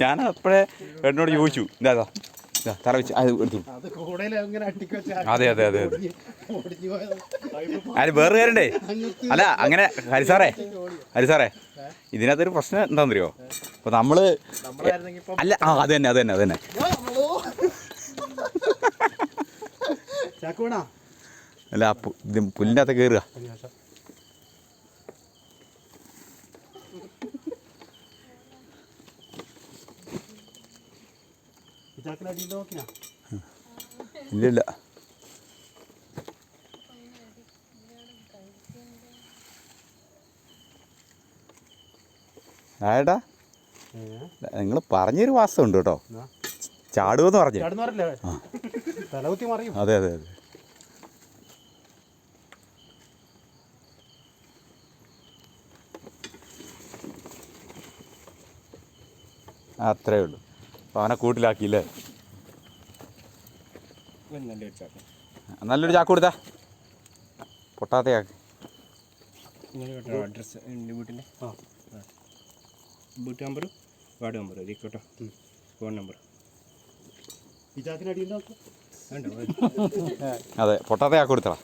ഞാൻ അപ്പോഴേ എന്നോട് ചോദിച്ചു ഇതാ തറ വെച്ച് അത് എടുത്തു. അതെ അതെ അതെ അതെ. അത് വേറെ കാര്യണ്ടേ. അല്ല അങ്ങനെ ഹരിസാറേ ഇതിനകത്തൊരു പ്രശ്നം എന്താണെന്നറിയോ? അപ്പോൾ നമ്മൾ അല്ല അത് തന്നെ അല്ല ഇത് പുല്ലിൻ്റെ അകത്ത് കയറുക. ഇല്ല ആയേട്ടാ നിങ്ങൾ പറഞ്ഞൊരു വാസ്തവമുണ്ട് കേട്ടോ. ചാടുമെന്ന് പറഞ്ഞു. അതെ അതെ അതെ. അത്രേ ഉള്ളൂ. അപ്പോൾ അവനെ കൂട്ടിലാക്കിയില്ലേ? നല്ലൊരു ചാക്ക് കൊടുത്താ പൊട്ടാത്ത ചാക്ക്. അഡ്രസ്സ് എൻ്റെ വീട്ടിൻ്റെ വീട്ട് നമ്പർ വാർഡ് നമ്പർ കേട്ടോ, ഫോൺ നമ്പർ. അതെ പൊട്ടാത്ത ചാക്ക് കൊടുത്തടാ.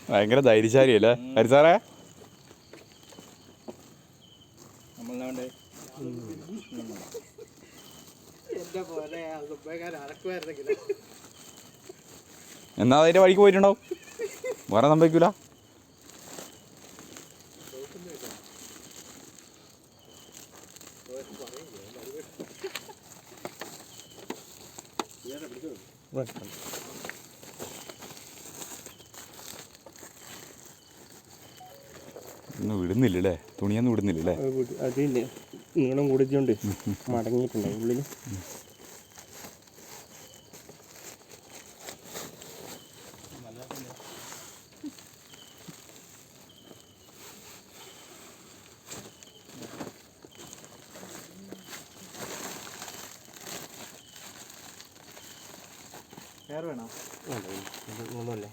ഭയങ്കര ധൈര്യശാലിയല്ലേ ഹരിസാറേ? എന്നാ അതിൻ്റെ വഴിക്ക് പോയിട്ടുണ്ടാവും, വേറെ സംഭവിക്കൂല. ഒന്നും വിടുന്നില്ലല്ലേ, തുണിയൊന്നും വിടുന്നില്ലല്ലേ? അതില്ലേ നീളം കൂടിച്ചുകൊണ്ട് മടങ്ങിയിട്ടുണ്ടാവും ഉള്ളിൽ. വേണോ? ഒന്നുമല്ലേ.